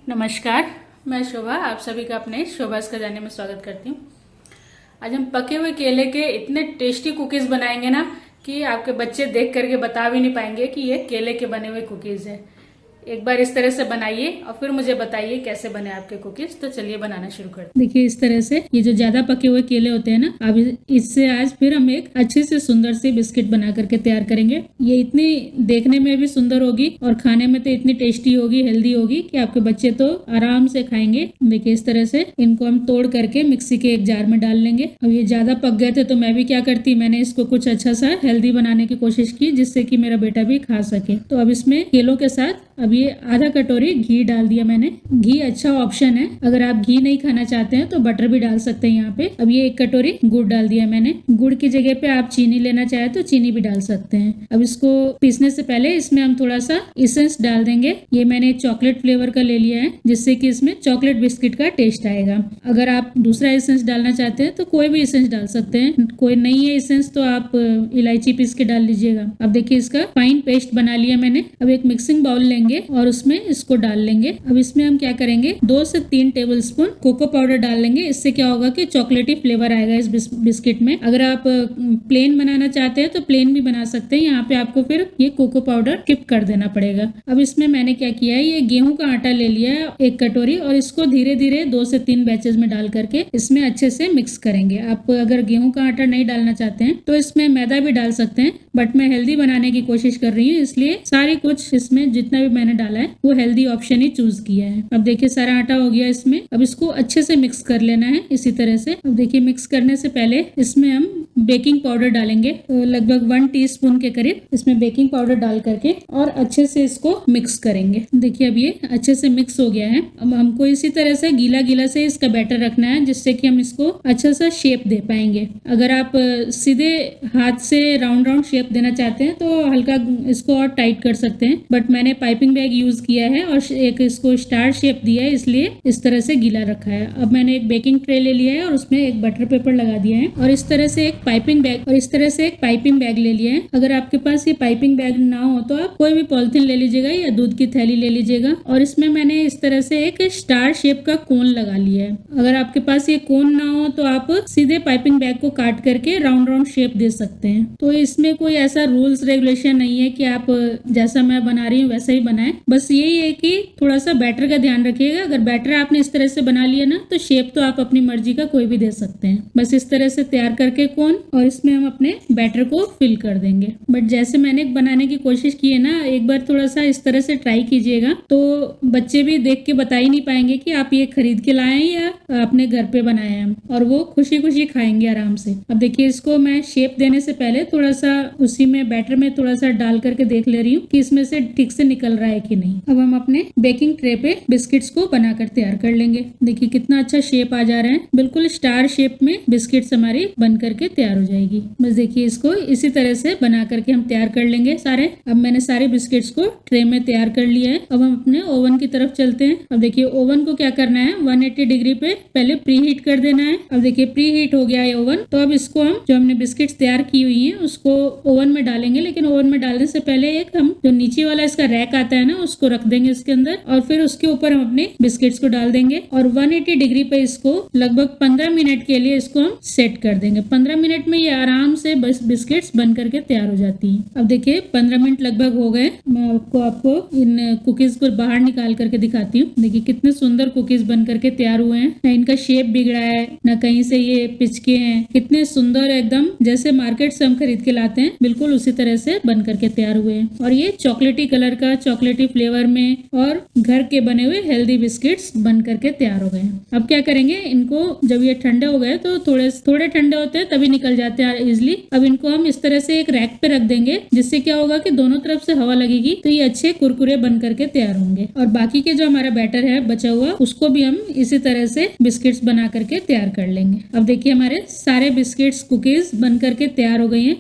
नमस्कार, मैं शोभा आप सभी का अपने शोभास खजाने में स्वागत करती हूँ। आज हम पके हुए केले के इतने टेस्टी कुकीज़ बनाएंगे ना कि आपके बच्चे देख करके बता भी नहीं पाएंगे कि ये केले के बने हुए कुकीज़ है। एक बार इस तरह से बनाइए और फिर मुझे बताइए कैसे बने आपके कुकीज़। तो चलिए बनाना शुरू करते हैं। देखिए इस तरह से ये जो ज़्यादा पके हुए केले होते हैं ना, अब इससे आज फिर हम एक अच्छी से सुंदर सी बिस्किट बना करके तैयार करेंगे। ये इतनी देखने में भी सुंदर होगी और खाने में तो इतनी टेस्टी होगी, हेल्दी होगी कि आपके बच्चे तो आराम से खाएंगे। देखिए इस तरह से इनको हम तोड़ करके मिक्सी के एक जार में डाल लेंगे। अब ये ज़्यादा पक गए थे तो मैं भी क्या करती, मैंने इसको कुछ अच्छा सा हेल्दी बनाने की कोशिश की जिससे कि मेरा बेटा भी खा सके। तो अब इसमें केलों के साथ अब ये आधा कटोरी घी डाल दिया मैंने। घी अच्छा ऑप्शन है, अगर आप घी नहीं खाना चाहते हैं तो बटर भी डाल सकते हैं यहाँ पे। अब ये 1 कटोरी गुड़ डाल दिया मैंने। गुड़ की जगह पे आप चीनी लेना चाहे तो चीनी भी डाल सकते हैं। अब इसको पीसने से पहले इसमें हम थोड़ा सा एसेंस डाल देंगे। ये मैंने चॉकलेट फ्लेवर का ले लिया है जिससे कि इसमें चॉकलेट बिस्किट का टेस्ट आएगा। अगर आप दूसरा एसेंस डालना चाहते हैं तो कोई भी एसेंस डाल सकते हैं, कोई नहीं है एसेंस तो आप इलायची पीस के डाल लीजिएगा। अब देखिए इसका फाइन पेस्ट बना लिया मैंने। अब एक मिक्सिंग बाउल लेंगे और उसमें इसको डाल लेंगे। अब इसमें हम क्या करेंगे, 2 से 3 टेबलस्पून कोको पाउडर डाल लेंगे। इससे क्या होगा कि चॉकलेटी फ्लेवर आएगा इस बिस्किट में। अगर आप प्लेन बनाना चाहते हैं तो प्लेन भी बना सकते हैं, यहाँ पे आपको फिर ये कोको पाउडर स्किप कर देना पड़ेगा। अब इसमें मैंने क्या किया है, ये गेहूं का आटा ले लिया है 1 कटोरी और इसको धीरे धीरे 2 से 3 बैचेस में डाल करके इसमें अच्छे से मिक्स करेंगे। आप अगर गेहूं का आटा नहीं डालना चाहते हैं तो इसमें मैदा भी डाल सकते हैं, बट मैं हेल्दी बनाने की कोशिश कर रही हूँ इसलिए सारी कुछ इसमें जितना भी मैंने डाला है वो हेल्दी ऑप्शन ही चूज किया है। अब देखिए सारा आटा हो गया इसमें। अब इसको अच्छे से मिक्स कर लेना है इसी तरह से। अब देखिए मिक्स करने से पहले इसमें हम बेकिंग पाउडर डालेंगे, लगभग 1 टीस्पून के करीब इसमें बेकिंग पाउडर डाल करके और अच्छे से इसको मिक्स करेंगे। देखिए अब ये अच्छे से मिक्स हो गया है। अब हमको इसी तरह से गीला गीला से इसका बैटर रखना है जिससे कि हम इसको अच्छा सा शेप दे पाएंगे। अगर आप सीधे हाथ से राउंड राउंड शेप देना चाहते हैं तो हल्का इसको और टाइट कर सकते हैं, बट मैंने पाइपिंग बैग यूज किया है और एक इसको स्टार शेप दिया है इसलिए इस तरह से गीला रखा है। अब मैंने एक बेकिंग ट्रे ले लिया है और उसमें एक बटर पेपर लगा दिया है और इस तरह से एक पाइपिंग बैग ले लिया है। अगर आपके पास ये पाइपिंग बैग ना हो तो आप कोई भी पॉलिथीन ले लीजिएगा या दूध की थैली ले लीजिएगा और इसमें मैंने इस तरह से एक स्टार शेप का कोन लगा लिया है। अगर आपके पास ये कोन ना हो तो आप सीधे पाइपिंग बैग को काट करके राउंड राउंड शेप दे सकते हैं। तो इसमें कोई ऐसा रूल्स रेगुलेशन नहीं है कि आप जैसा मैं बना रही हूँ वैसा ही बनाएं। बस यही है कि थोड़ा सा बैटर का ध्यान रखिएगा। अगर बैटर आपने इस तरह से बना लिया ना तो शेप तो आप अपनी मर्जी का कोई भी दे सकते हैं। बस इस तरह से तैयार करके कोन और इसमें हम अपने बैटर को फिल कर देंगे। बट जैसे मैंने बनाने की कोशिश की है ना, एक बार थोड़ा सा इस तरह से ट्राई कीजिएगा तो बच्चे भी देख के बता ही नहीं पाएंगे कि आप ये खरीद के लाए हैं या अपने घर पे बनाए हैं, और वो खुशी खुशी खाएंगे आराम से। अब देखिए इसको मैं शेप देने से पहले थोड़ा सा उसी में बैटर में थोड़ा सा डाल करके देख ले रही हूँ कि इसमें से ठीक से निकल रहा है कि नहीं। अब हम अपने बेकिंग ट्रे पे बिस्किट्स को बनाकर तैयार कर लेंगे। देखिए कितना अच्छा शेप आ जा रहा है, बिल्कुल स्टार शेप में बिस्किट्स हमारी बन करके तैयार हो जाएगी। बस देखिए इसको इसी तरह से बना करके हम तैयार कर लेंगे सारे। अब मैंने सारे बिस्किट्स को ट्रे में तैयार कर लिया है। अब हम अपने ओवन की तरफ चलते हैं। अब देखिए ओवन को क्या करना है, 180 डिग्री पे पहले प्री हीट कर देना है। अब देखिए प्री हीट हो गया है ओवन, तो अब इसको हम जो हमने बिस्किट्स तैयार की हुई है उसको ओवन में डालेंगे। लेकिन ओवन में डालने से पहले एक हम जो नीचे वाला इसका रैक आता है ना उसको रख देंगे इसके अंदर और फिर उसके ऊपर हम अपने बिस्किट्स को डाल देंगे और 180 डिग्री पे इसको लगभग 15 मिनट के लिए इसको हम सेट कर देंगे। 15 मिनट में ये आराम से बस बिस्किट्स बन करके तैयार हो जाती हैं। अब देखिए 15 मिनट लगभग हो गए। मैं आपको इन कुकीज को बाहर निकाल करके दिखाती हूँ। देखिए कितने सुंदर कुकीज बन करके तैयार हुए हैं, ना इनका शेप बिगड़ा है ना कहीं से ये पिचके हैं। कितने सुंदर एकदम जैसे मार्केट से हम खरीद के लाते हैं बिल्कुल उसी तरह से बन करके तैयार हुए हैं। और ये चॉकलेटी कलर का, चॉकलेटी फ्लेवर में और घर के बने हुए हेल्दी बिस्किट्स बन करके तैयार हो गए हैं। अब क्या करेंगे, इनको जब ये ठंडे हो गए तो थोड़े ठंडे होते हैं तभी निकल जाते हैं इजिली। अब इनको हम इस तरह से एक रैक पे रख देंगे जिससे क्या होगा कि दोनों तरफ से हवा लगेगी तो ये अच्छे कुरकुरे बन करके तैयार होंगे। और बाकी के जो हमारा बैटर है बचा हुआ उसको भी हम इसी तरह से बिस्किट्स बना करके तैयार कर लेंगे। अब देखिए हमारे सारे बिस्किट्स कुकीज बन करके तैयार हो गई हैं।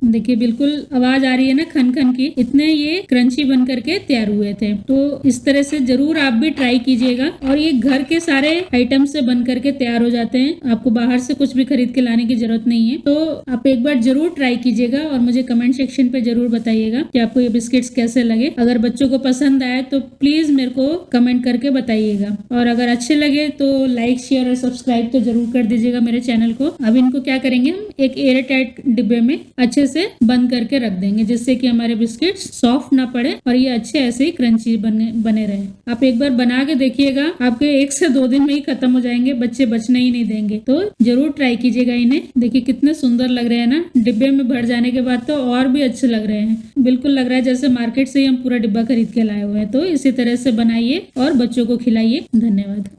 देखिए बिल्कुल आवाज आ रही है ना खन खन की, इतने ये क्रंची बन करके तैयार हुए थे। तो इस तरह से जरूर आप भी ट्राई कीजिएगा। और ये घर के सारे आइटम से बन करके तैयार हो जाते हैं, आपको बाहर से कुछ भी खरीद के लाने की जरूरत नहीं है। तो आप एक बार जरूर ट्राई कीजिएगा और मुझे कमेंट सेक्शन पे जरूर बताइएगा कि आपको ये बिस्किट्स कैसे लगे। अगर बच्चों को पसंद आए तो प्लीज मेरे को कमेंट करके बताइएगा, और अगर अच्छे लगे तो लाइक शेयर और सब्सक्राइब तो जरूर कर दीजिएगा मेरे चैनल को। अब इनको क्या करेंगे, हम एक एयर टाइट डिब्बे में अच्छे से बंद करके रख देंगे, जिससे कि हमारे बिस्किट्स सॉफ्ट ना पड़े और ये अच्छे ऐसे ही क्रंची बने रहे। आप एक बार बना के देखिएगा, आपके 1 से 2 दिन में ही खत्म हो जाएंगे, बच्चे बचने ही नहीं देंगे। तो जरूर ट्राई कीजिएगा इन्हें। देखिए कितने सुंदर लग रहे हैं ना, डिब्बे में भर जाने के बाद तो और भी अच्छे लग रहे हैं। बिल्कुल लग रहा है जैसे मार्केट से ही हम पूरा डिब्बा खरीद के लाए हुए हैं। तो इसी तरह से बनाइए और बच्चों को खिलाइए। धन्यवाद।